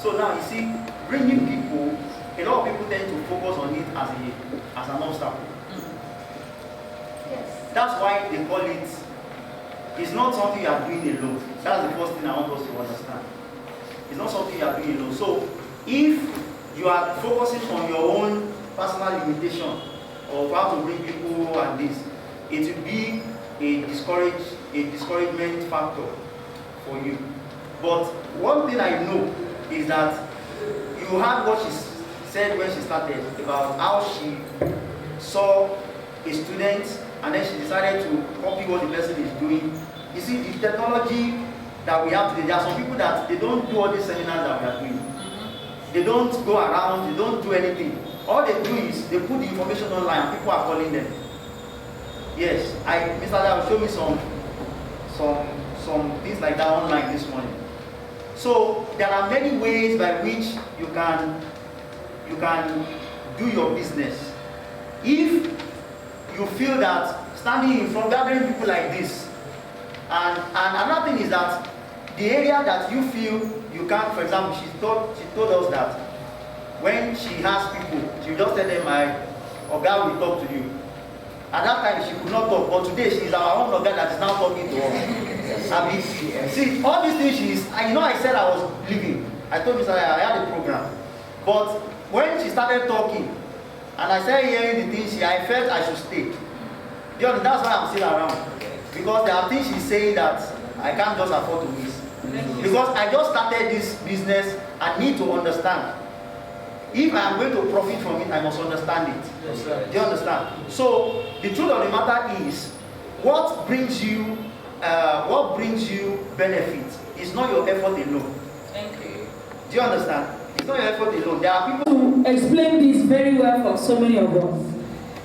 So now you see, bringing people, a lot of people tend to focus on it as an obstacle. Yes. That's why they call it, it's not something you are doing alone. That's the first thing I want us to understand. It's not something you are doing alone. So if you are focusing on your own personal limitation of how to bring people and this, it will be a discouragement factor for you. But one thing I know is that you heard what she said when she started about how she saw a student and then she decided to copy what the person is doing. You see, the technology that we have today, there are some people that they don't do all these seminars that we are doing. They don't go around, they don't do anything. All they do is they put the information online and people are calling them. Yes, Mr. Lau showed me some things like that online this morning. So there are many ways by which you can do your business. If you feel that standing in front, gathering people like this, and another thing is that the area that you feel you can't, for example, she told us that when she has people, she just tell them, Oga will talk to you. At that time, she could not talk, but today she is our own Oga that is now talking to her. See, all these things I said I was leaving. I told Mr. I had a program. But when she started talking, and I started hearing the things I felt I should stay. That's why I'm still around. Because there are things she's saying that I can't just afford to miss. Because I just started this business, I need to understand. If I am going to profit from it, I must understand it. Yes, do you understand? So the truth of the matter is, what brings you benefit is not your effort alone. Thank you. Do you understand? It's not your effort alone. There are people who explain this very well for so many of us.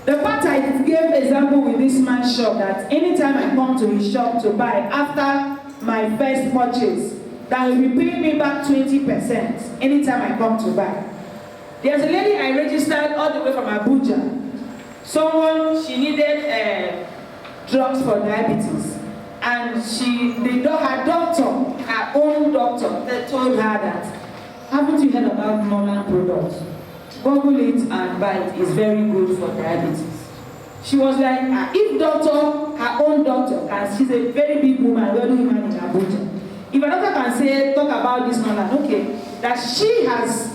The part I gave example with this man's shop, that anytime I come to his shop to buy after my first purchase, that will be paying me back 20% anytime I come to buy. There's a lady I registered all the way from Abuja. Someone, she needed drugs for diabetes. And her doctor, her own doctor, that told her that, haven't you heard about Norland products? Google it and buy it. It's very good for diabetes. She was like, if doctor, her own doctor, and she's a very big woman, well-known woman in Abuja. If a doctor can say, talk about this Norland, okay, that she has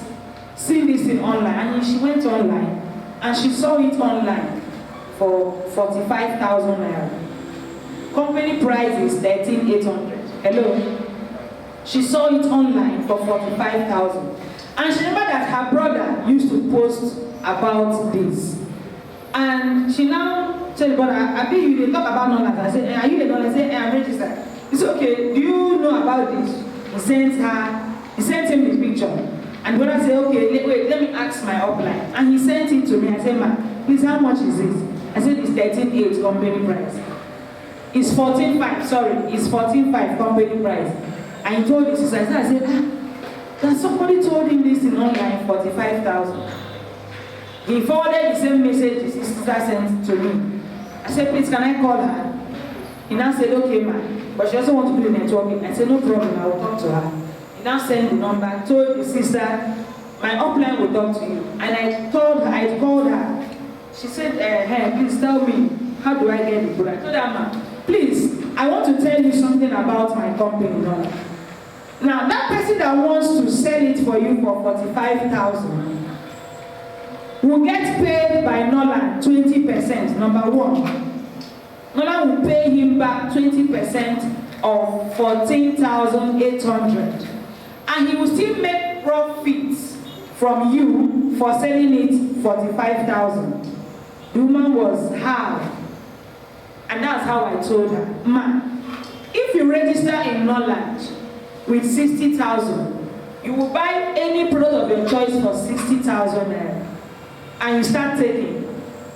seen this in online, and she went online, and she saw it online for 45,000 naira. Company price is 13,800. Hello? She saw it online for 45,000. And she remembered that her brother used to post about this. And she now said, but I think you talk about Norland. I said, are you the Norland? I said, I'm registered. He said, okay, do you know about this? He sent him the picture. And the brother said, okay, wait, let me ask my upline. And he sent it to me. I said, ma, please, how much is this? I said, it's 13,800 company price. It's 14,500, sorry, it's 14,500 company price. And he told his sister, I said, that somebody told him this in online, 45,000. He forwarded the same message his sister sent to me. I said, please, can I call her? He now said, okay, ma. But she also wants to do the networking. I said, no problem, I will talk to her. He now sent the number, told his sister, my upline will talk to you. And I called her. She said, hey, please tell me, how do I get the product? I told her, ma, please, I want to tell you something about my company. Now, that person that wants to sell it for you for 45,000 will get paid by Norland 20%, number one. Norland will pay him back 20% of 14,800. And he will still make profits from you for selling it 45,000. The woman was hard. And that's how I told her, ma, if you register in Norland with 60,000, you will buy any product of your choice for 60,000 naira, and you start taking.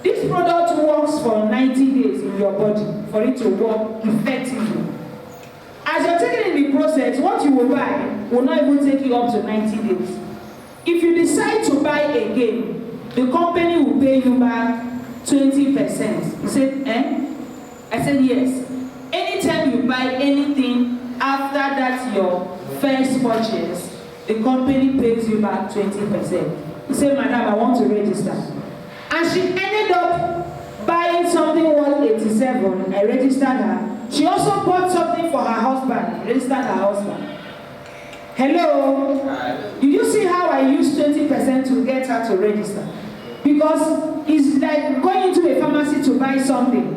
This product works for 90 days in your body for it to work effectively. As you're taking in the process, what you will buy will not even take you up to 90 days. If you decide to buy again, the company will pay you back 20%. You said, eh? I said, yes. Anytime you buy anything after that your first purchase, the company pays you back 20%. You say, madam, I want to register. And she ended up buying something worth 87. I registered her. She also bought something for her husband. Registered her husband. Hello? Did you see how I used 20% to get her to register? Because it's like going into a pharmacy to buy something.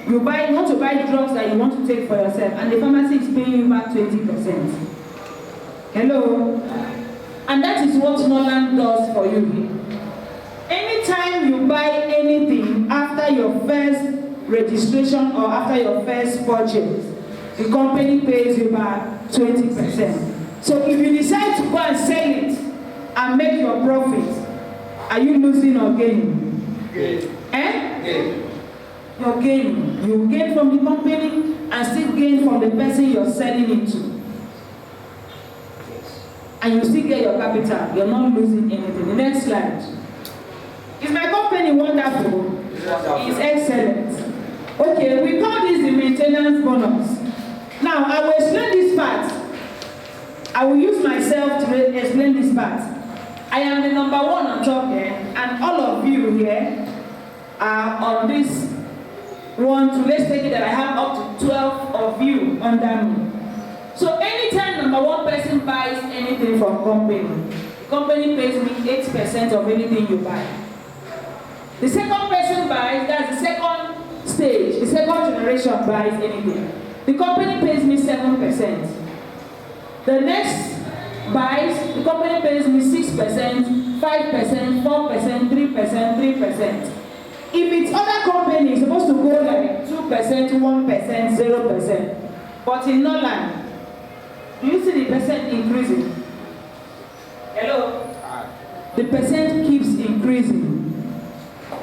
You want to buy drugs that you want to take for yourself, and the pharmacy is paying you back 20%. Hello? And that is what Norland does for you. Anytime you buy anything after your first registration or after your first purchase, the company pays you back 20%. So if you decide to go and sell it and make your profit, are you losing or gaining? Gain. Gain. You're gaining. You gain from the company and still gain from the person you're selling it to. And you still get your capital. You're not losing anything. The next slide. Is my company wonderful? It's excellent. Okay, we call this the maintenance bonus. Now, I will explain this part. I will use myself to explain this part. I am the number one on top here, and all of you here are on this one. To let's take it that I have up to 12 of you under me. So anytime number one person buys anything from company, the company pays me 8% of anything you buy. The second person buys, that's the second stage, the second generation buys anything. The company pays me 7%. The next buys, the company pays me 6%, 5%, 4%, 3%, 3%. If it's other companies, it's supposed to go like 2%, 1%, 0%. But in Norland, do you see the percent increasing? Hello? The percent keeps increasing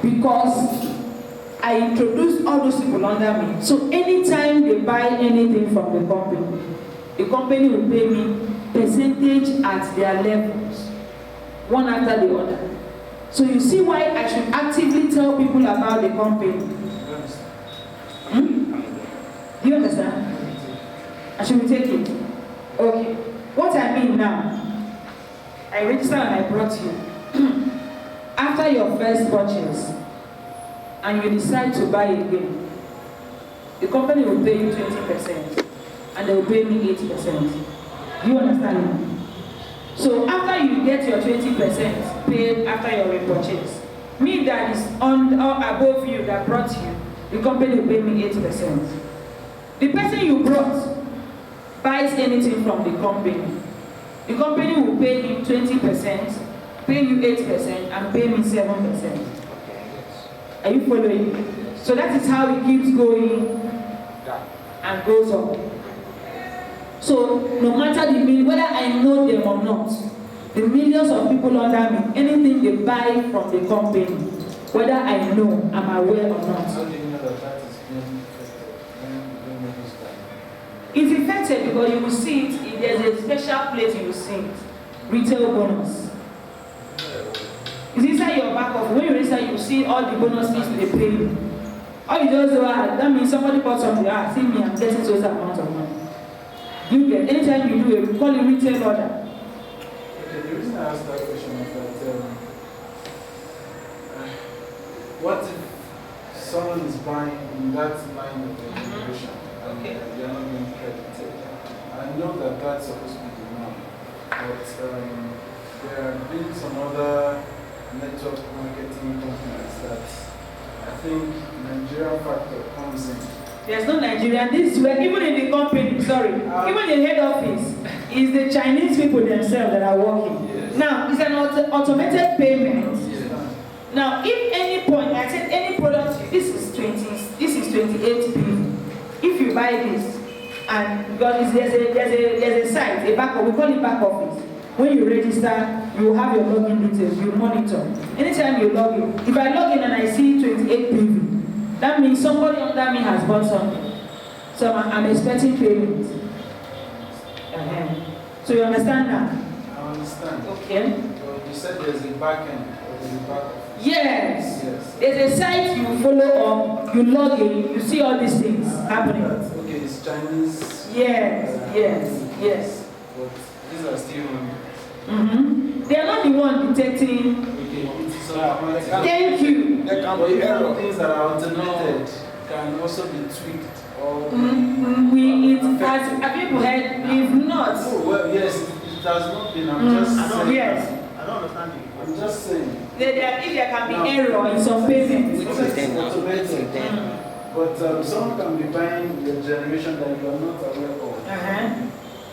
because I introduced all those people under me. So anytime they buy anything from the company will pay me percentage at their levels, one after the other. So you see why I should actively tell people about the company. Do you understand? I should take it. Okay. What I mean now, I registered and I brought you. After your first purchase, and you decide to buy again, the company will pay you 20%, and they will pay me 80%. Do you understand me? So after you get your 20% paid after your repurchase, me that is on or above you that brought you, the company will pay me 80%. The person you brought buys anything from the company will pay him 20%, pay you 8%, and pay me 7%. Are you following? So that is how it keeps going and goes up. So no matter whether I know them or not, the millions of people under me, anything they buy from the company, whether I know, I'm aware or not. How do you know that is being affected? It's affected because you will see it, there's a special place you will see it. Retail bonus. It's inside your back of when you register, you see all the bonuses they pay you. All you just do, that means somebody bought something, see me, I'm getting those amount of money. You get, anytime you do it, we call it retail order. Okay, the reason I asked that question is that what if someone is buying in that line of the generation and they are not being credited? I know that that's supposed to be the norm, but there have been some other network marketing companies that I think Nigerian factor comes in. There's no Nigerian. This is where, even in the company, even in the head office, is the Chinese people themselves that are working. Yes. Now, it's an automated payment. Yes. Now, if any point, I said any product, this is 28 p. If you buy this, and because there's a site, a back, we call it back office. When you register, you have your login details, you monitor. Anytime you log in, if I log in and I see 28 PV, that means somebody under me has bought something. So I'm expecting payment. So you understand now? I understand. Okay. But you said there's a back end or there's a back office. Yes. Yes. There's a site you follow up, you log in, you see all these things happening. Okay, it's Chinese. Yes. But these are still They are not the one detecting. Thank you. There can be error. Things that are automated can also be tweaked. Or Have people heard? If not. Oh, well, yes, it has not been. I'm just saying. Yes. I don't understand you. I'm just saying. If there can be error in some payments. It's automated. But someone can be buying the generation that you are not aware of.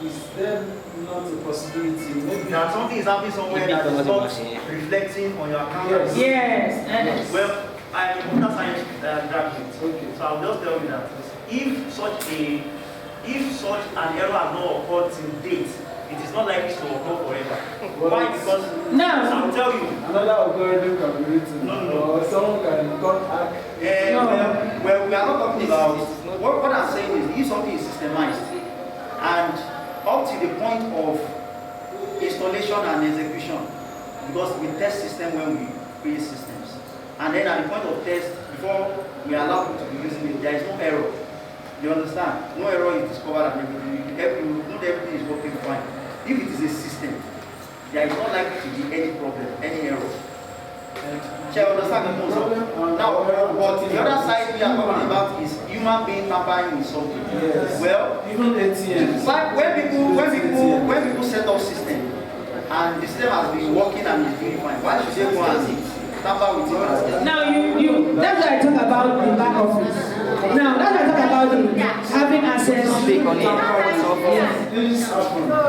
Is there not a possibility? Maybe That something is happening somewhere that is not reflecting on your account. Yes. Well, I'm a computer science graduate. Okay. So I'll just tell you that if such an error has not occurred till date, it is not likely to occur forever. Why? Because I'll tell you. Another algorithm can be written. No. Or someone can contact. Well, we are not talking about. What I'm saying is, if something is systemized and up to the point of installation and execution, because we test system when we create systems, and then at the point of test, before we allow people to be using it, there is no error. You understand? No error is discovered and everything. Not everything is working fine. If it is a system, there is not likely to be any problem, any error. Shall you understand the concept? Now, but the other side we are talking about is human being tampering with something. Yes. Well, even ATMs. like when people set up system and the system has been working and is doing fine, why should they go and tamper with it? Now that's why I talk about the back office. Now that's why I talk about having access.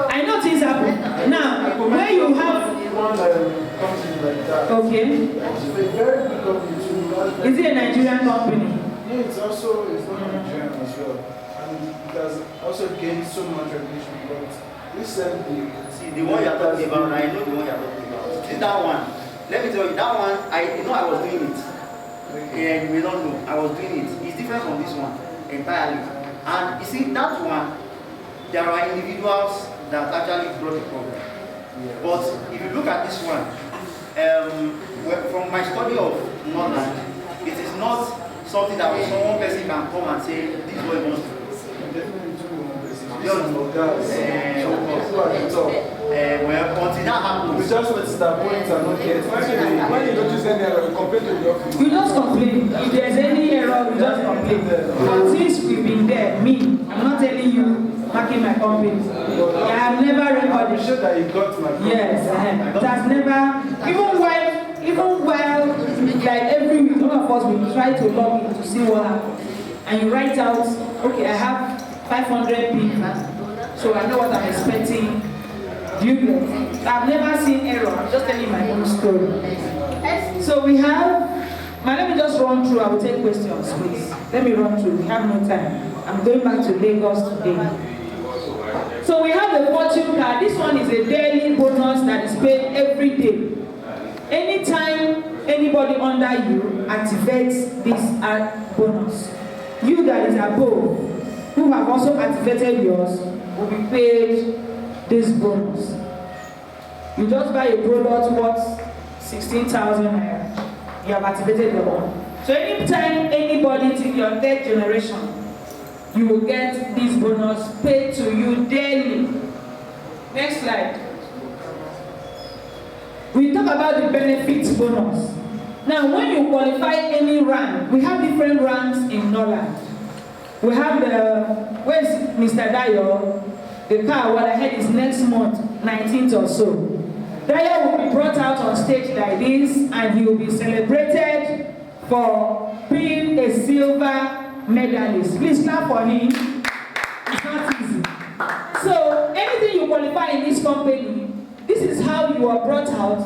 I know things happen. Now where you have Company like that. okay. It's a very big company too. Is it a Nigerian company? Yeah, it's not Nigerian as well. And it has also gained so much recognition. But recently, See, the one you are talking about, I know the one you are talking about. See that one. Let me tell you, that one, I was doing it. Yeah, you may not know. I was doing it. It's different from this one entirely. And you see, that one, there are individuals that actually brought the problem. yes. But if you look at this one, from my study of Norland, it is not something that one person can come and say, this is what he wants to do. Definitely two more places. Well, until that happens, We just noticed that points are not yet. When you notice any error, you complain to the office. We just complain. If there's any error, we just complain. But since we've been there, I'm not telling you, marking my company. I have never recorded. I'm sure that you got my company. Yes, it has never, even while, like every week, one of us will try to log in to see what happens. And you write out, okay, I have 500 people, so I know what I'm expecting. Do you get it? I've never seen error. I'm just telling my own story. So we have, let me just run through. I will take questions, please. Let me run through. We have no time. I'm going back to Lagos today. So we have the fortune card. This one is a daily bonus that is paid every day. Anytime anybody under you activates this bonus, you that is above, who have also activated yours, will be paid this bonus. You just buy a product worth 16,000 naira. You have activated your one. So anytime anybody till your third generation, you will get this bonus paid to you daily. Next slide. We talk about the benefits bonus. Now, when you qualify any rank, we have different ranks in Norland. We have where's Mr. Dayo? The car award ahead is next month, 19th or so. Dayo will be brought out on stage like this, and he will be celebrated for being a silver medalist. Please clap for him. It's not easy. So anything you qualify in this company, this is how you are brought out,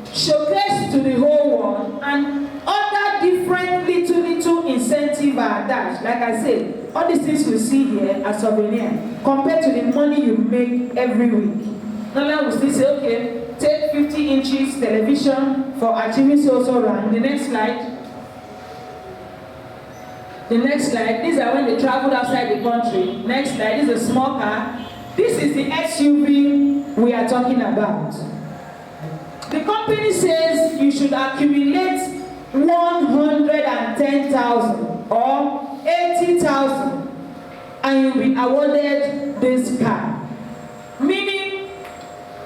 showcased to the whole world, and other different little incentives are attached. Like I said, all these things we see here are souvenir compared to the money you make every week. Now we still say, okay, take 50 inches television for achieving so rank. The next slide. The next slide. These are when they traveled outside the country. Next slide. This is a small car. This is the SUV we are talking about. The company says you should accumulate 110,000 or 80,000 and you'll be awarded this car. Meaning,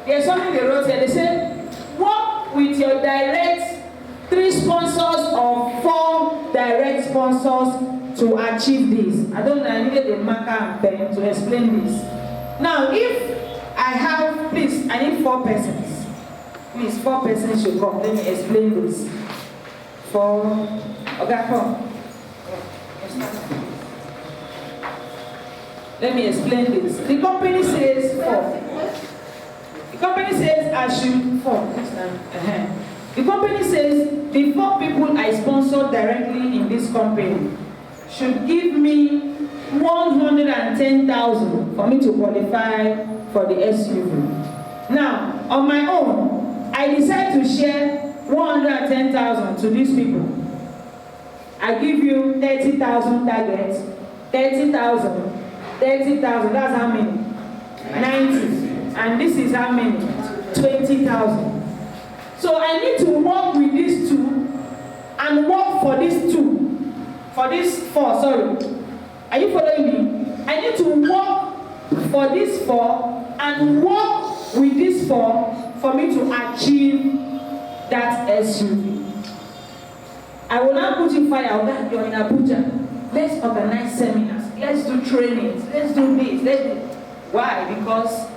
There's something they wrote here. They said, work with your direct 3 sponsors or 4 direct sponsors to achieve this. I don't know, I needed a marker and pen to explain this. Now, if I have, please, I need 4 persons. Please, 4 persons should come. Let me explain this. 4, okay, come. Let me explain this. The company says 4. The company says I should 4. The company says the 4 people I sponsor directly in this company should give me 110,000 for me to qualify for the SUV. Now, on my own, I decide to share 110,000 to these people. I give you 30,000 targets, 30,000, 30,000. That's how many? 90. And this is how many? 20,000. So I need to work with these 2 and work for these 2. For these 4, sorry. Are you following me? I need to work for these 4 and work with these 4 for me to achieve that SUV. I will not put in fire. You're in Abuja. Let's organize seminars. Let's do trainings. Let's do this. Why? Because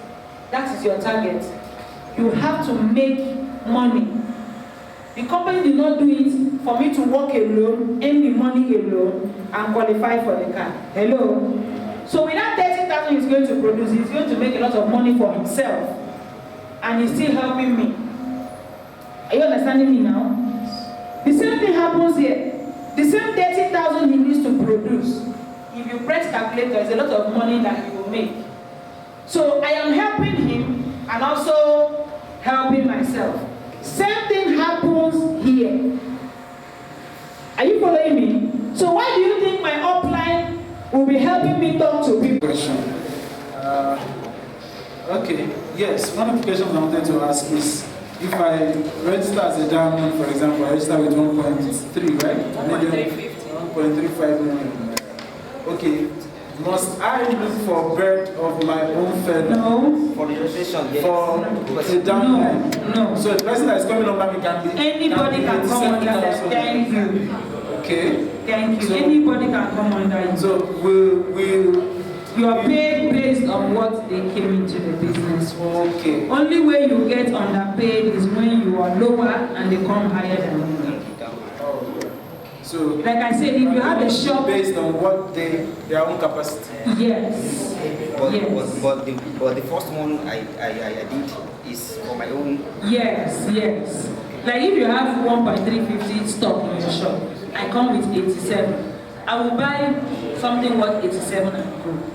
that is your target. You have to make money. The company did not do it for me to work alone, earn the money alone, and qualify for the car. Hello? So without 30,000 he's going to produce, he's going to make a lot of money for himself. And he's still helping me. Are you understanding me now? The same thing happens here. The same 30,000 he needs to produce. If you press calculator, there's a lot of money that he will make. So I am helping him and also helping myself. Same thing happens here. Are you following me? So why do you think my upline will be helping me talk to people? Okay, yes, one of the questions I wanted to ask is, if I register as a diamond, for example, I register with 1.3, right? 1.35 million. Okay, must I look for bird of my own feather? No. For the registration, yes. For a downline? No. So the person that is coming over me can be... Anybody can come under that. Thank you. Okay. Thank you. So, anybody can come under it. So you are paid based on what they came into the business for. Okay. Only way you get underpaid is when you are lower and they come higher than you. So, like I said, if you have a shop based on what their own capacity. Yes. But the first one I did is for my own. Yes. Like if you have 1.350 stock in your shop, I come with 87. I will buy something worth 87 and go.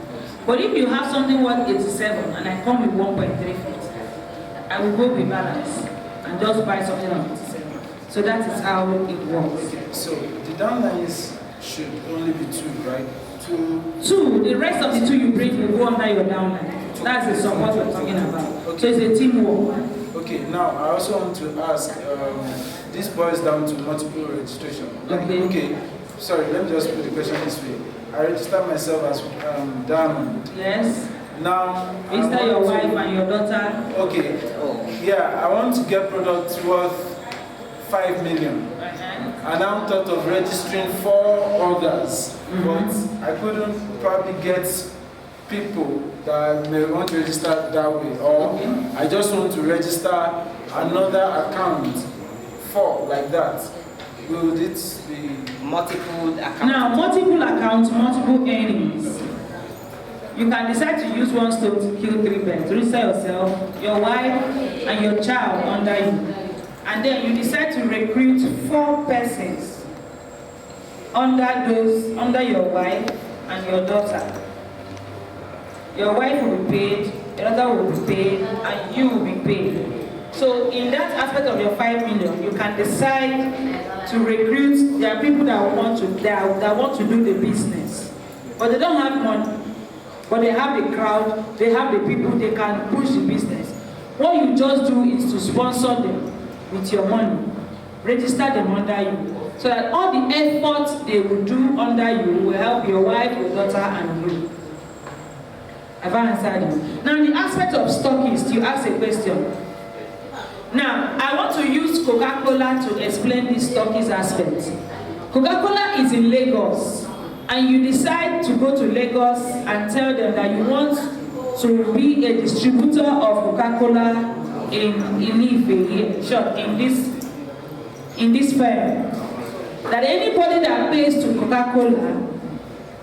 But if you have something worth 87 and I come with 1.350, I will go with balance and just buy something on 87. So that is how it works. So the downlines should only be 2, right? 2. The rest of the 2 you bring will go under your downline. That's the support we're talking about. Okay. So it's a teamwork. Okay, now I also want to ask, this boils down to multiple registration. Okay. Sorry, let me just put the question this way. I register myself as diamond. Yes. Now, register your wife and your daughter. Okay. Yeah, I want to get products worth 5 million. And I'm thought of registering 4 others, but I couldn't probably get people that may want to register that way, or I just want to register another account 4 like that. Will it be multiple accounts? Now, multiple accounts, multiple earnings. You can decide to use one stone to kill 3 birds. Register yourself, your wife, and your child under you. And then you decide to recruit 4 persons under your wife and your daughter. Your wife will be paid, your daughter will be paid, and you will be paid. So in that aspect of your 5 million, you can decide to recruit. There are people that want to do the business, but they don't have money. But they have the crowd, they have the people, they can push the business. What you just do is to sponsor them with your money, register them under you, so that all the efforts they will do under you will help your wife, your daughter, and you. Have I answered you? Now, in the aspect of stockist, you asked a question. Now, I want to use Coca-Cola to explain this stockist aspect. Coca-Cola is in Lagos, and you decide to go to Lagos and tell them that you want to be a distributor of Coca-Cola in this fair. That anybody that pays to Coca-Cola,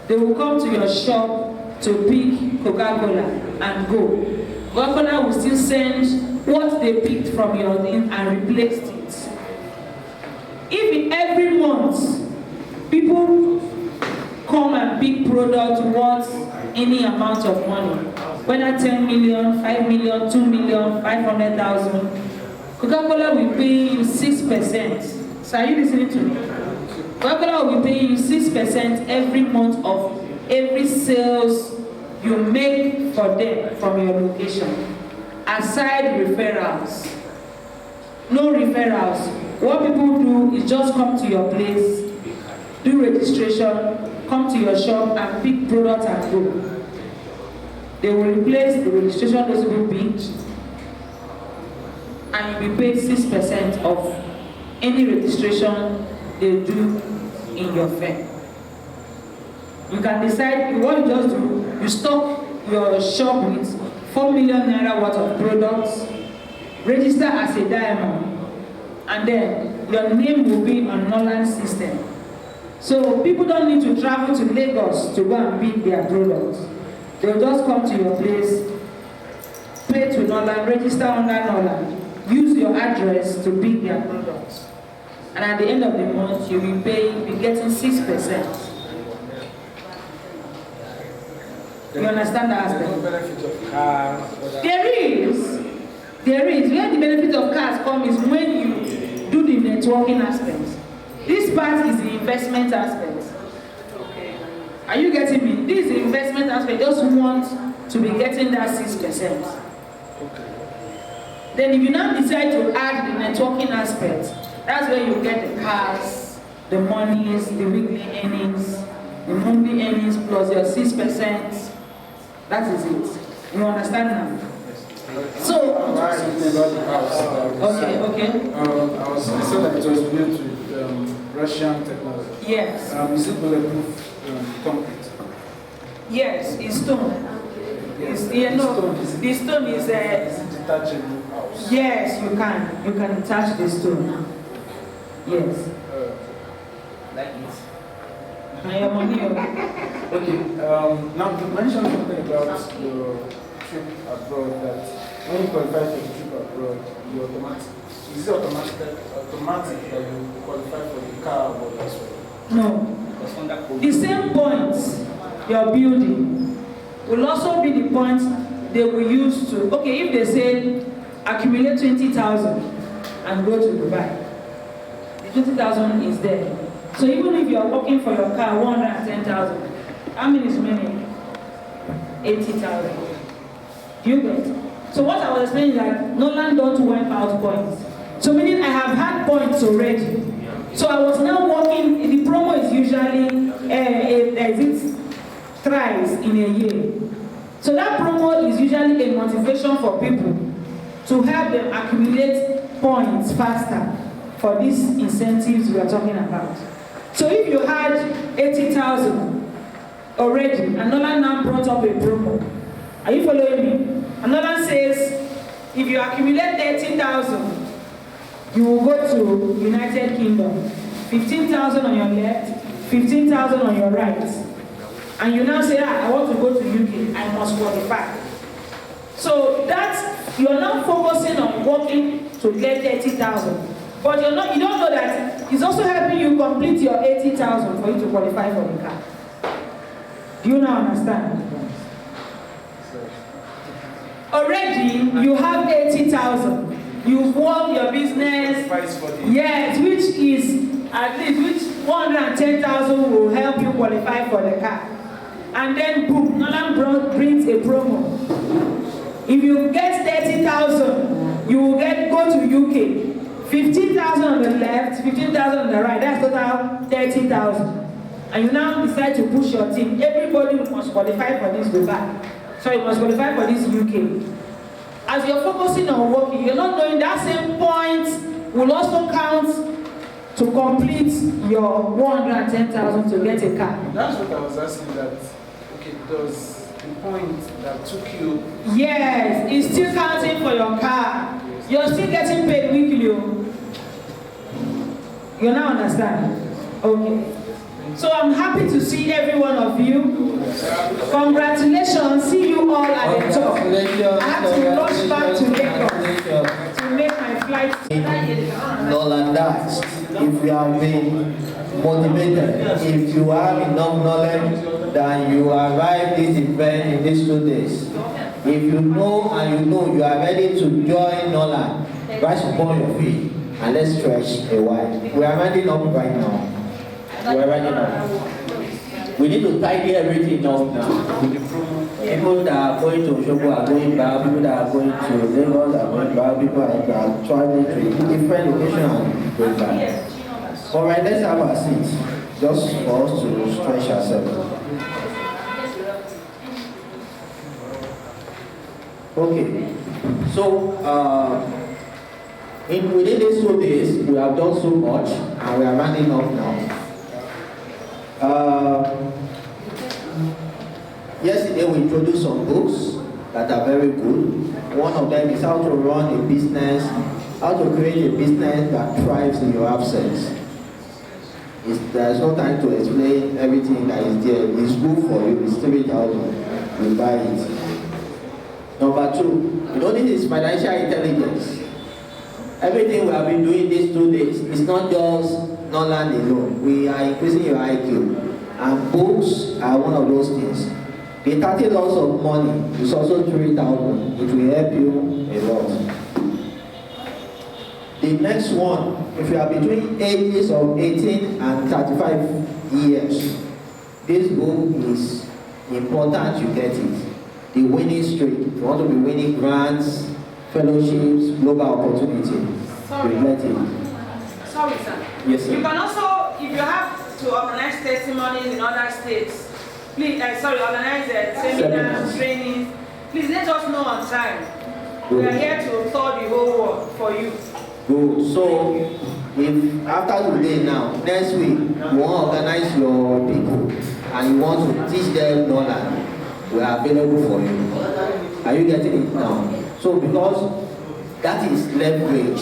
they will come to your shop to pick Coca-Cola and go. Coca-Cola will still send what they picked from your thing and replaced it. If every month people come and pick products worth any amount of money, whether 10 million, 5 million, 2 million, 500,000, Coca-Cola will pay you 6%. So are you listening to me? Coca-Cola will pay you 6% every month of every sales you make for them from your location. Aside referrals. No referrals. What people do is just come to your place, do registration, come to your shop and pick products and go. They will replace the registration those people picked, and you'll be paid 6% of any registration they do in your fair. You can decide what you just do. You stock your shop with 4 million naira worth of products, register as a diamond, and then your name will be on Norland system. So people don't need to travel to Lagos to go and pick their products. They'll just come to your place, pay to Norland, register under Norland, use your address to pick their products. And at the end of the month, you'll be getting 6%. You understand that aspect? There's no benefit of cars. There is. Where the benefit of cars come is when you do the networking aspect. This part is the investment aspect. Okay. Are you getting me? This is the investment aspect. Just want to be getting that 6%. Okay. Then if you now decide to add the networking aspect, that's where you get the cars, the monies, the weekly earnings, the monthly earnings plus your 6%. That is it. You understand now? So, okay. I said that it was built with Russian technology. Yes. Is it bulletproof concrete? Yes, it's stone. Yes. The stone is Is it detachable house? yes, you can detach the stone. Yes. Like it. And your money. Okay. Now you mentioned something about your trip abroad. That when you qualify for the trip abroad, you automatic. Is it automatic that you qualify for the car or as well? No. The same points you're building will also be the points they will use to. Okay, if they say accumulate 20,000 and go to Dubai, the 20,000 is there. So even if you are working for your car 110,000, how many is remaining? 80,000. Do you get? So what I was explaining is that Norland don't wipe out points. So meaning I have had points already. So I was now working. The promo is usually thrice in a year. So that promo is usually a motivation for people to help them accumulate points faster for these incentives we are talking about. So if you had 80,000 already, and Norland now brought up a promo, are you following me? And Norland says, if you accumulate 30,000, you will go to United Kingdom. 15,000 on your left, 15,000 on your right. And you now say, I want to go to UK, I must qualify. So that's, you're now focusing on working to get 30,000. But you don't know that it's also helping you complete your 80,000 for you to qualify for the car. Do you now understand? Already, you have 80,000. You've won your business. Yes, which is at least 110,000 will help you qualify for the car. And then boom, Norland brings a promo. If you get 30,000, you will go to UK. 15,000 on the left, 15,000 on the right. That's total 30,000. And you now decide to push your team. Everybody must qualify for this Dubai. So you must qualify for this UK. As you're focusing on working, you're not knowing that same point will also count to complete your 110,000 to get a car. That's what I was asking, that, okay, does the point that took you... Yes, it's still counting for your car. You're still getting paid weekly. You now understand? Okay. So I'm happy to see every one of you. Congratulations. See you all at the top. I have to rush back to Lagos to make my flight. Norland, if you have been motivated, if you have enough knowledge, then you arrive this event in these 2 days. If you know and you are ready to join Norland, rise upon your feet and let's stretch a while. We are running up right now. We are running up. We need to tidy everything up now. People that are going to Osogbo are going back, people that are going to Lagos are going back, people that are traveling to different locations are going back. Alright, let's have our seats, just for us to stretch ourselves. Okay, so within these 2 days, we have done so much and we are running up now. Yesterday we introduced some books that are very good. One of them is how to run a business, how to create a business that thrives in your absence. There's no time to explain everything that is there. It's good for you. It's 3,000. You buy it. Number 2, this is financial intelligence. Everything we have been doing these 2 days is not just Norland alone. We are increasing your IQ. And books are one of those things. The 30 laws of money is also 3,000. It will help you a lot. The next one, if you are between ages of 18 and 35 years, this book is important you get it. The winning streak. If you want to be winning grants, fellowships, global opportunity. Sorry. You get it. Sorry, sir. Yes, sir. You can also, if you have to organize testimonies in other states, please, organize seminars, trainings. Please let us know on time. Good. We are here to tour the whole world for you. Good. So, if after today now, next week, you want to organize your people and you want to teach them Norland, we are available for you. Are you getting it now? So, because that is leverage.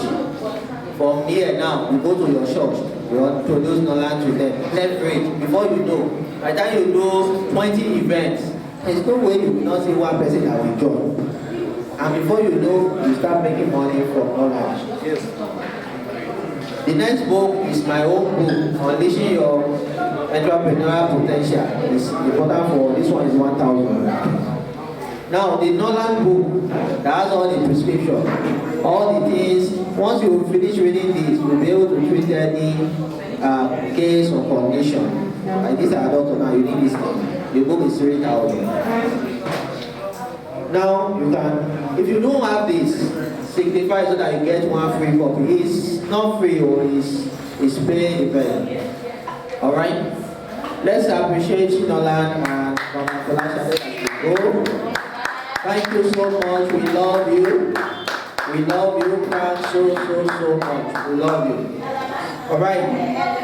From here now, you go to your church, you introduce Norland to them. Leverage. Before you know, by the time you do 20 events, there's no way you will not see one person that will join. And before you know, you start making money from Norland. Yes. The next book is my own book, Unleashing Your Entrepreneurial Potential. It's important for this one is 1,000. Now, the Norland book that has all the prescription, all the things. Once you finish reading this, you'll be able to treat any case or condition. Like this, I don't know. You need this thing. The book is 3,000. Now, you can, if you don't have this, signify so that you get one free copy. It's not free or it's paid event. Alright? Let's appreciate Norland and Mama Felicia. Go. Thank you so much. We love you. We love you, man, so much. We love you. Alright?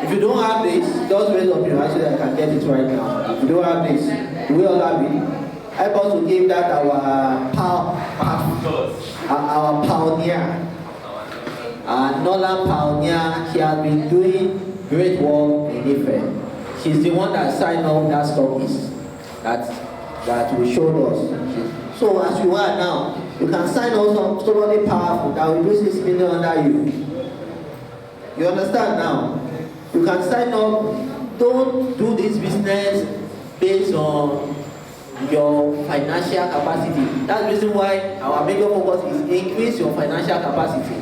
If you don't have this, just raise up your hand so that I can get it right now. If you don't have this, we all have it. Help us to give that our pioneer. Norland pioneer. She has been doing great work in Ife. She's the one that signed up that stockist that we showed us. So as you are now, you can sign up somebody powerful that will do 6 million under you. You understand now? You can sign up. Don't do this business based on your financial capacity. That's the reason why our major focus is increase your financial capacity.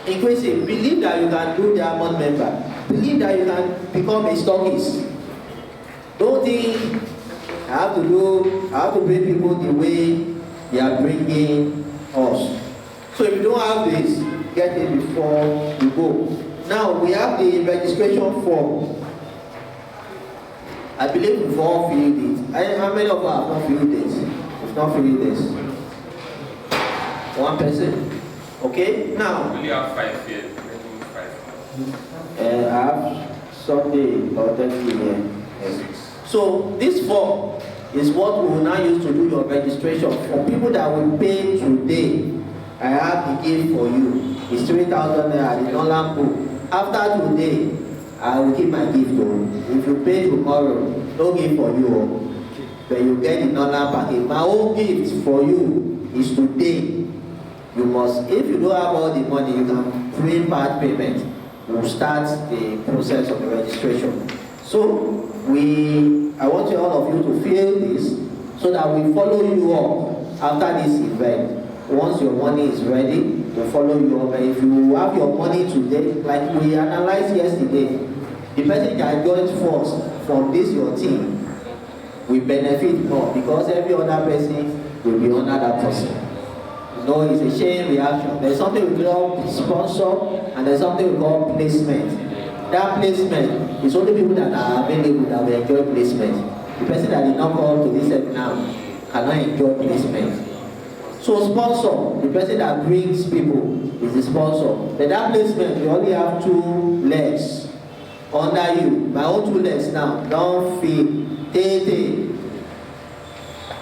Increase it. Believe that you can do diamond member. Believe that you can become a stockist. Don't think I have to bring people the way they are bringing us. So if you don't have this, get it before you go. Now we have the registration form. I believe we've all filled it. How many of us have not filled it? We've not feeling this? One person? Okay, now. We only have 5 here. I have Sunday or 30 here. Yes. So this form is what we will now use to do your registration. For people that will pay today, I have the gift for you. It's 3,000 naira, the Norland book. After today, I will give my gift to you. If you pay tomorrow, no gift for you. But you get the Norland package. My own gift for you is today. You must, if you don't have all the money, you can print part payment. We'll start the process of the registration. So I want all of you to feel this so that we follow you up after this event. Once your money is ready, we'll follow you up. And if you have your money today, like we analyzed yesterday, the person that joins first from this your team will benefit more because every other person will be under that person. No, it's a chain reaction. There's something we call sponsor and there's something we call placement. That placement is only people that are available that will enjoy placement. The person that did not come to this seminar cannot enjoy placement. So sponsor, the person that brings people is the sponsor. But that placement, you only have 2 legs under you. My own 2 legs now, don't feel,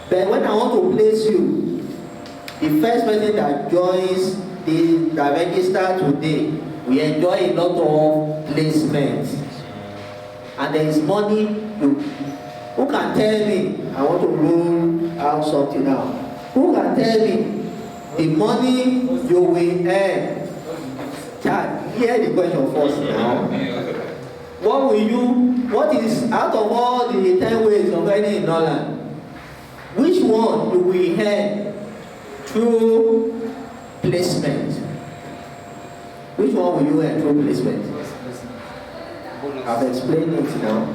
But when I want to place you, the first person that joins that register today, we enjoy a lot of placement. And there is money. Who can tell me? I want to roll out something now. Who can tell me the money you will earn? Chad, hear the question first now. What is out of all the 10 ways of earning in Norland? Which one do we earn through placement? Which one will you earn through placement? I've explained it now.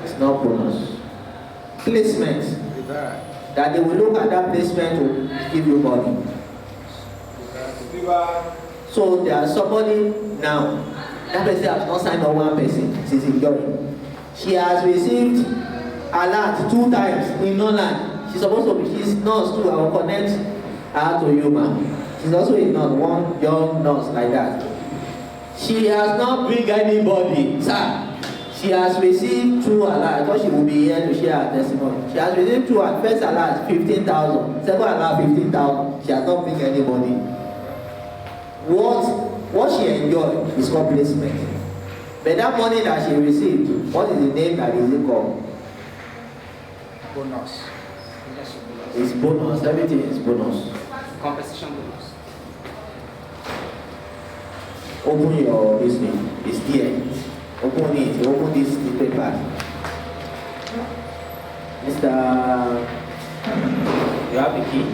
It's not bonus. Placement. That they will look at that placement to give you money. So there's somebody now. That person has not signed on one person. She's enjoying. She has received alert 2 times in Norland. She's supposed to be, she's nurse too. I will connect her to you, man. She's also a nurse, one young nurse like that. She has not bring anybody, sir. She has received 2 alerts. I thought she would be here to share her testimony. She has received 2 at first alert, 15,000. Second alert, 15,000. She has not bring anybody. What she enjoyed is called placement. But that money that she received, what is the name that is it called? Bonus. It's bonus. Everything is bonus. Compensation bonus. Open your business. It's there. Open it. Open this paper. Mr. You have the key.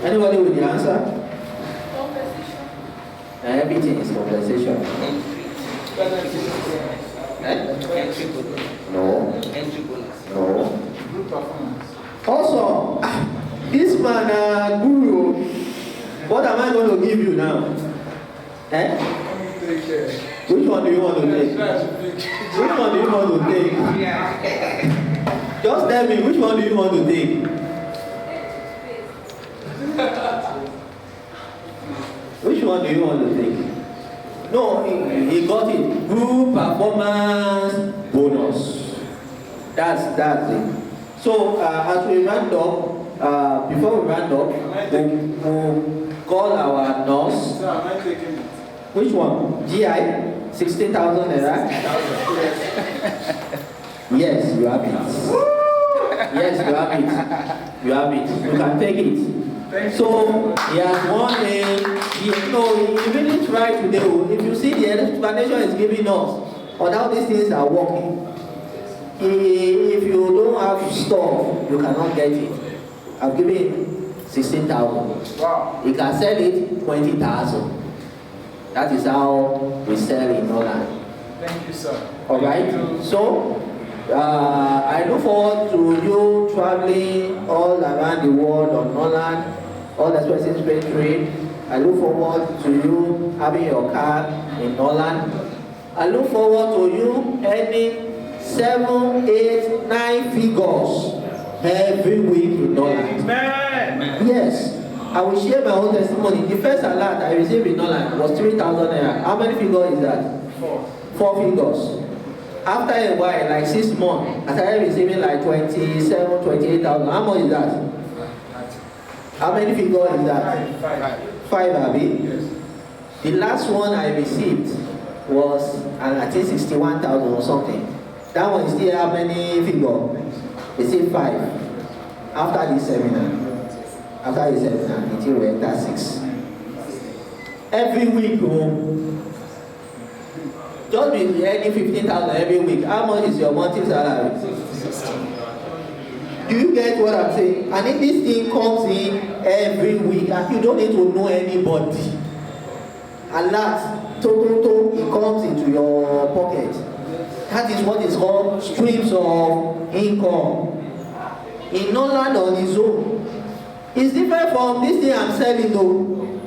Anybody with the answer? Compensation. Everything is compensation. Entry bonus. No. Entry bonus. No. Group performance. Also, this man, Guru, what am I going to give you now? Which one do you want to take? Which one do you want to take? Just tell me, which one do you want to take? Which one do you want to take? No, he got it. Group performance bonus. That's it. So as we round up, before we round up, we'll call our nurse. So am I taking it? Which one? GI? 16,000 naira? Yes, you have it. Yes, you have it. You have it. You can take it. So he has won he really tried today. If you see the explanation he's giving us on how these things are working, if you don't have stuff, you cannot get it. I've given him 16,000. Wow. He can sell it 20,000. That is how we sell in Norland. Thank you, sir. All right. So I look forward to you traveling all around the world on Norland, all expenses paid trade. I look forward to you having your car in Norland. I look forward to you earning 7, 8, 9 figures every week in Norland. Amen. Yes, I will share my own testimony. The first alert I received in Norland was 3,000 naira. How many figures is that? 4 figures. After a while, like 6 months, I started receiving like 27, 28,000. How much is that? How many figures is that? 5, Abi? Yes. The last one I received was, I think 61,000 or something. That one is still how many figures? They say 5. After this seminar. After the seminar, until we enter 6. Every week, just be earning 15,000 every week. How much is your monthly salary? Do you get what I'm saying? And if this thing comes in every week, and you don't need to know anybody, alert, it comes into your pocket. That is what is called streams of income. In Norland on its own, it's different from this thing I'm selling though.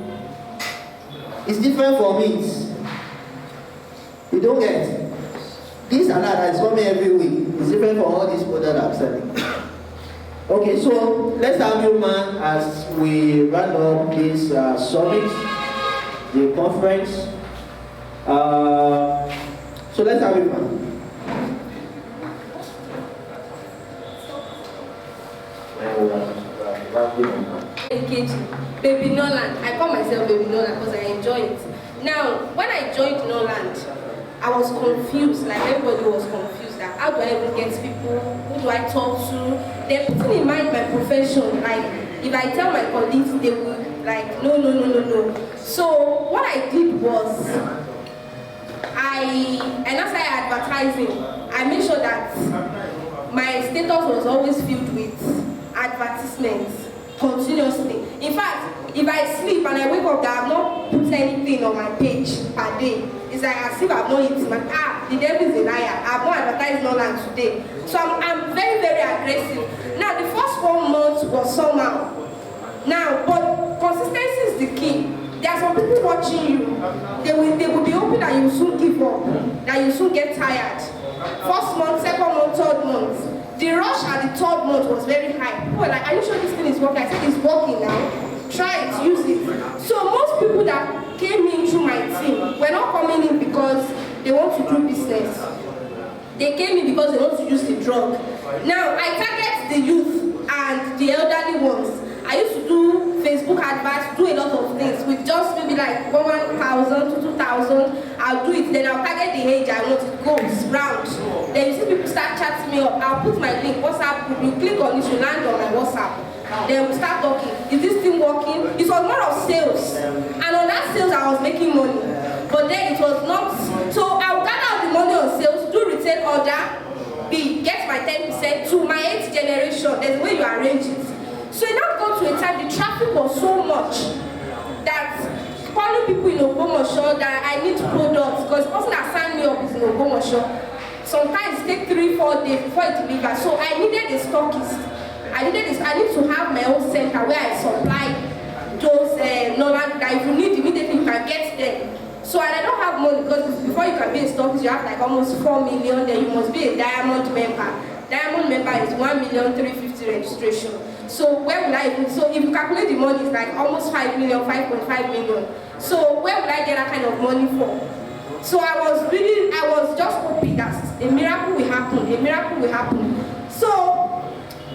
It's different from it. You don't get this alert that is coming every week. It's different from all these products I'm selling. Okay, so let's have you, man, as we run up this summit, the conference. So let's have you, man. Baby Norland. I call myself Baby Norland because I enjoy it. Now, when I joined Norland, I was confused, like everybody was confused. That how do I even get people? Who do I talk to? They're putting in mind my profession. Like, if I tell my colleagues, they will like, no. So what I did was, and as I advertising, I made sure that my status was always filled with advertisements continuously. In fact, if I sleep and I wake up, I have not put anything on my page per day. It's like as if I've not eaten. The devil is a liar. I've not advertised Norland today. So I'm very, very aggressive. Now, the first 1 month was somehow. Now, but consistency is the key. There are some people watching you. They will be hoping that you soon give up, that you soon get tired. First month, second month, third month. The rush at the third month was very high. People were like, are you sure this thing is working? I said, it's working now. Try it, use it. So most people that came in through my team were not coming in because they want to do business. They came in because they want to use the drug. Now, I target the youth and the elderly ones. I used to do Facebook adverts, do a lot of things with just maybe like 1,000 to 2,000. I'll do it, then I'll target the age I want it goes round. Then you see people start chatting me up. I'll put my link, WhatsApp group, you click on it, you land on my WhatsApp. Then we start talking. Is this thing working? It was more of sales. And on that sales, I was making money. But then it was not. So I'll gather the money on sales, do retail order, B, get my 10% to my 8th generation. There's a way you arrange it. So it now got to a time the traffic was so much that calling people in Ogbomoso that I need products because the person that signed me up is in Ogbomoso. Sometimes it takes 3-4 days before it delivers. So I needed a stockist. I need to have my own center where I supply those Norland that if you need immediately you can get them. So I don't have money because before you can be a stockist you have like almost 4 million. Then you must be a diamond member. Diamond member is 1,350,000 registration. So where will I even, so if you calculate the money, it's like almost 5 million, 5.5 million. So where will I get that kind of money for? So I was just hoping that a miracle will happen, So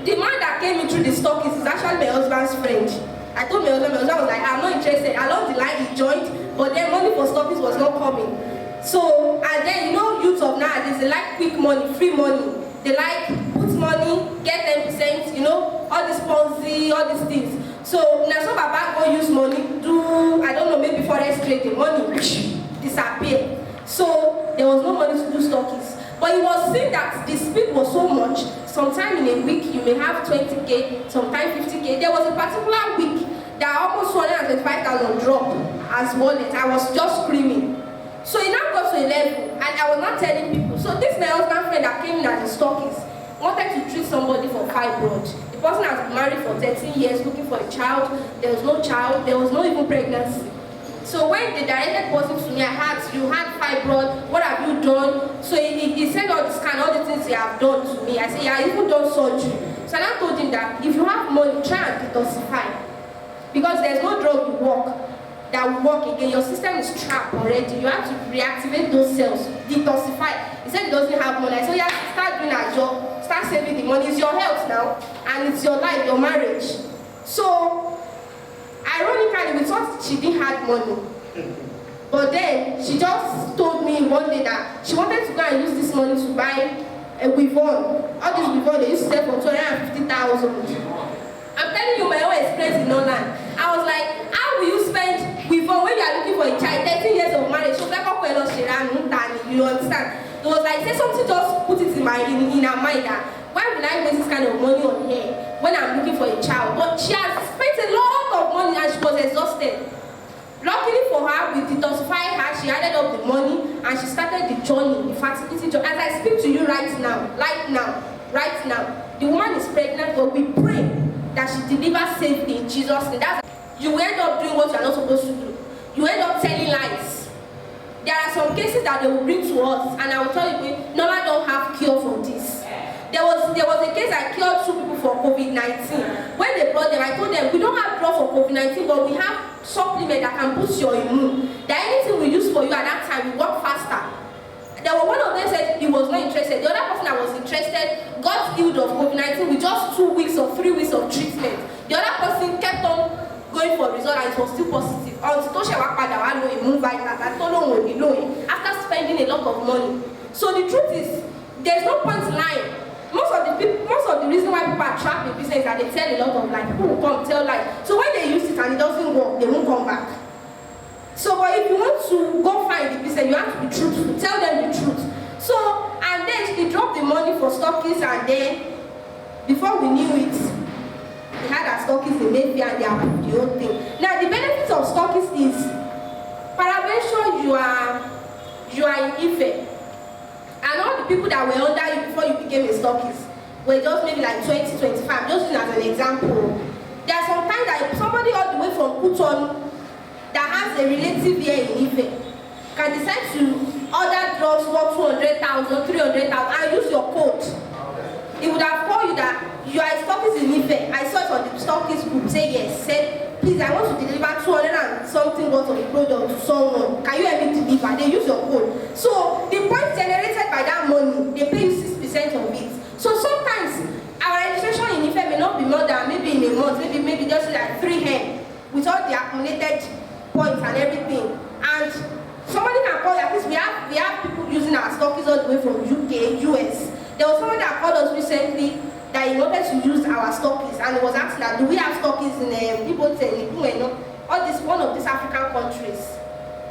the man that came in through the stockist is actually my husband's friend. I told my husband was like, I'm not interested. Along the line he joined, but then money for stockist was not coming. So, and then youth of nowadays, they like quick money, free money. They like put money, get 10%, all this Ponzi, all these things. So now some Baba go use money, do, I don't know, maybe forex trading, money disappear. So there was no money to do stockies. But it was seen that the speed was so much, sometime in a week you may have 20K, sometime 50K. There was a particular week that almost 125,000 dropped as wallet. I was just screaming. So it now got to a level, and I was not telling people. So this my husband friend that came in as a stockist wanted to treat somebody for fibroid. The person has been married for 13 years looking for a child. There was no child. There was no even pregnancy. So when the directed person to me, I asked, you had fibroid, what have you done? So he said all the scan, all the things he have done to me. I said, yeah, I even done surgery. So I told him that if you have money, try and detoxify. Because there's no drug you work that will work again. Your system is trapped already. You have to reactivate those cells, detoxify. He said he doesn't have money. I said, yeah, start doing a job, start saving the money. It's your health now, and it's your life, your marriage. So, ironically, we thought she didn't have money. But then, she just told me one day that she wanted to go and use this money to buy a Wivon. All these Wivon, they used to sell for 250,000. I'm telling you my own experience in Norland. I was like, how will you spend Wivon when you are looking for a child, 13 years of marriage? So you understand? It was like, say something just put it in her mind that, why will I waste this kind of money on her when I'm looking for a child? But she has spent a lot of money and she was exhausted. Luckily for her, we detoxified her, she added up the money and she started the journey, the fertility journey. As I speak to you right now, the woman is pregnant, but we pray that she delivers safely in Jesus' name. You end up doing what you are not supposed to do. You end up telling lies. There are some cases that they will bring to us, and I will tell you, Norland don't have cure for this. There was a case I cured 2 people for COVID-19. When they brought them, I told them, we don't have drug for COVID-19, but we have supplement that can boost your immune. That anything we use for you at that time will work faster. There was one of them said he was not interested. The other person that was interested got healed of COVID-19 with just 2 weeks or 3 weeks of treatment. The other person kept on going for result and it was still positive. Until after spending a lot of money. So the truth is, there's no point lying. Most of the reason why people are trapped in business is that they tell a lot of lies. People will come tell lies. So when they use it and it doesn't work, they won't come back. So, but if you want to go find the business, you have to be truthful. Tell them the truth. So, and then she dropped the money for stockists, and then before we knew it, we had our stockists in Mayfair and they approved the whole thing. Now, the benefits of stockists is, paraventure, you are in Ife. And all the people that were under you before you became a stockist were just maybe like 20, 25, just using as an example. There are some times that somebody all the way from Kuton that has a relative here in Ife can decide to order drugs for 200,000, 300,000 and use your code. It would have called you that you are a stockist in Ife. I saw it on the stockist group, say yes, said, please, I want to deliver 200 and something worth of the product to someone. Can you help me deliver? They use your code. So the points generated by that money, they pay you 6% of it. So sometimes our registration in Ife may not be more than maybe in a month, maybe just like 3 hen with all the accumulated points and everything. And somebody can call, at least we have people using our stockists all the way from UK, US. There was someone that called us recently that he wanted to use our stockists, and he was asking that, do we have stockists in all this one of these African countries?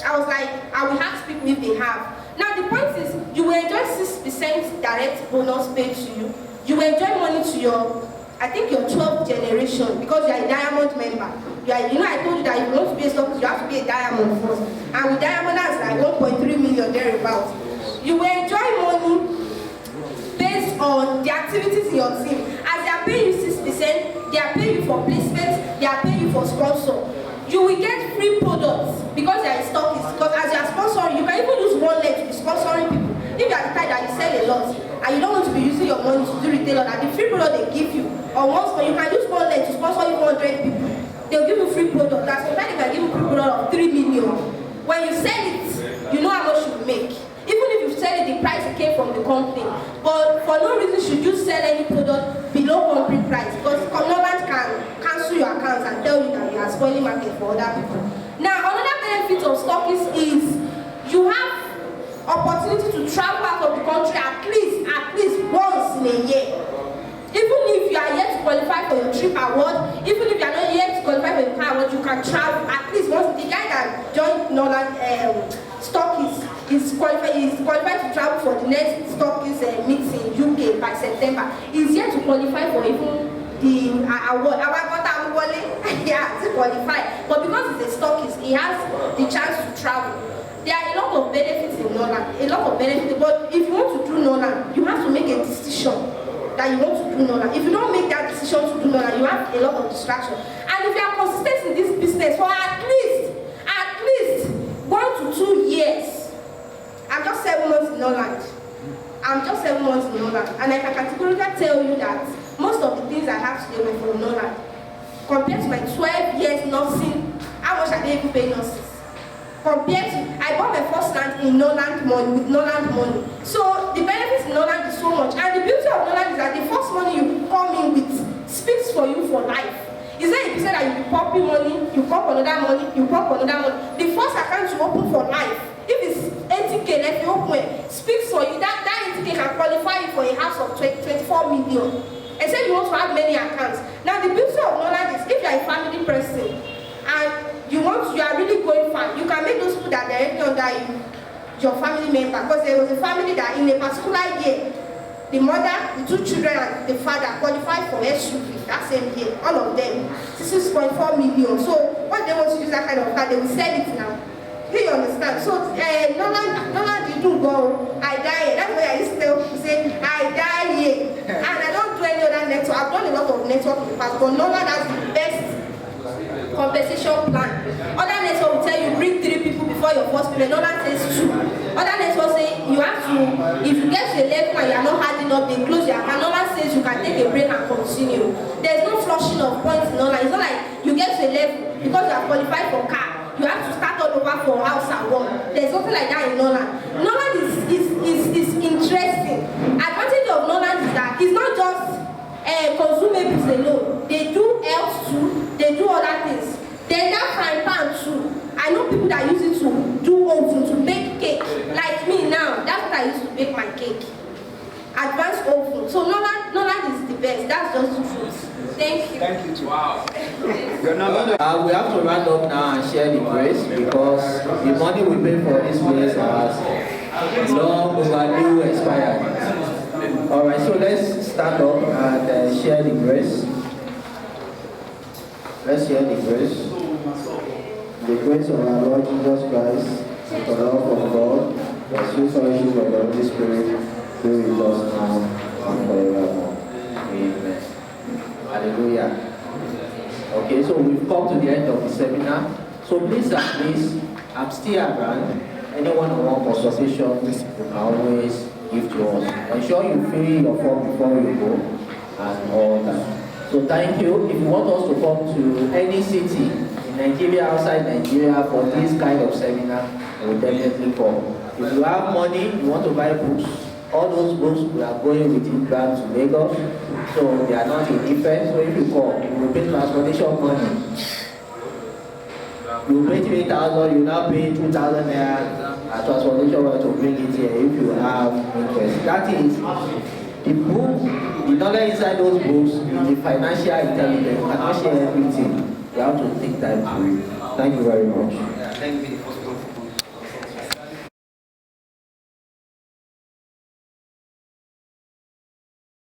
I was like, I will ask people if they have. Now the point is, you will enjoy 6% direct bonus paid to you. You will enjoy money to your, I think your 12th generation, because you are a diamond member. I told you that if you want to be a stockist, you have to be a diamond first. And with diamond, that's like 1.3 million thereabouts. You will enjoy money based on the activities in your team. As they are paying you 6%, they are paying you for placement, they are paying you for sponsor. You will get free products because they are stockist. Because as you are sponsoring, you can even use one leg to be sponsoring people. If you are the type that you sell a lot and you don't want to be using your money to do retail order, the free product they give you, or once you can use one leg to sponsor even 100 people. They'll give you free product. That's sometimes they can give you free product of 3 million. When you sell it, you know how much you make. Even if you sell it, the price came from the company. But for no reason should you sell any product below company price, because Norland can cancel your accounts and tell you that you are spoiling market for other people. Now, another benefit of stockists is you have opportunity to travel out of the country at least once in a year. Even if you are yet to qualify for your trip award, even if you are not yet to qualify for your car award, you can travel at least once. The guy that joined Norland Stockists is qualified to travel for the next Stockists meeting in UK by September. He's yet to qualify for even the award. Yeah, to qualify. But because he's a stockist, he has the chance to travel. There are a lot of benefits in Norland, but if you want to do Norland, you have to make a decision that you want to do Norland. If you don't make that decision to do Norland, you have a lot of distraction. And if you are consistent in this business for at least Norland. I'm just 7 months in Norland, and I can categorically tell you that most of the things I have today were from Norland. Compared to my 12 years nursing, how much I didn't even pay nurses. Compared to, I bought my first land in Norland money, with Norland money. So the benefits in Norland is so much. And the beauty of Norland is that the first money you come in with speaks for you for life. Is there a person that you be pumping money, you pump another money, you pump another money? The first account you open for life, if it's 80K, if you open it, speaks for you. That 80K can qualify you for a house of 24 million. Except you want to have many accounts. Now the beauty of Norland is if you are a family person and you are really going far, you can make those people that directly under you your family member. Because there was a family that in a particular year, the mother, the 2 children, and the father qualified for SUV that same year. All of them, 6.4 million. So what they want to use that kind of car, they will sell it now. Do you understand? So Norland you do go, I die here. That's why I used to tell people say, I die here. And I don't do any other network. I've done a lot of network in the past, but Norland has the best compensation plan. Other network will tell you bring 3 people before your first payment. Norland says 2. Other network say you have to, if you get to a level and you are not hard enough, they close your account. Norland says you can take a break and continue. There's no flushing of points in Norland. It's not like you get to a level because you are qualified for car. You have to start all over for house and one. There's nothing like that in Norland. Norland is interesting. Advantage of Norland is that it's not just consumables alone. They do health too. They do other things. Then that frying pan too. I know people that use it to do oven, to bake cake. Like me now, that's what I used to bake my cake. Advanced oven. So Norland is the best. That's just the truth. Thank you. Thank you too. Wow. We have to round up now and share the grace because the money we pay for this place has long overdue expired. Alright, so let's stand up and share the grace. Let's share the grace. The grace of our Lord Jesus Christ, the love of God, the sweet fellowship of the Holy Spirit, be with us now and forevermore. Amen. Hallelujah. Okay, so we've come to the end of the seminar. So please, I'm still around. Anyone who wants consultation, you can always give to us. Ensure you fill your form before you go and all that. So thank you. If you want us to come to any city in Nigeria, outside Nigeria for this kind of seminar, we'll definitely come. If you have money, you want to buy books, all those books we are going with it back to Lagos, so they are not in effect. So if you come, you will pay transportation money. You pay 3,000, you now pay 2,000 naira transportation money to bring it here if you have interest. That is the book, the knowledge inside those books is the financial intelligence. You cannot share everything. You have to take time to read. Thank you very much. Yeah, thank you.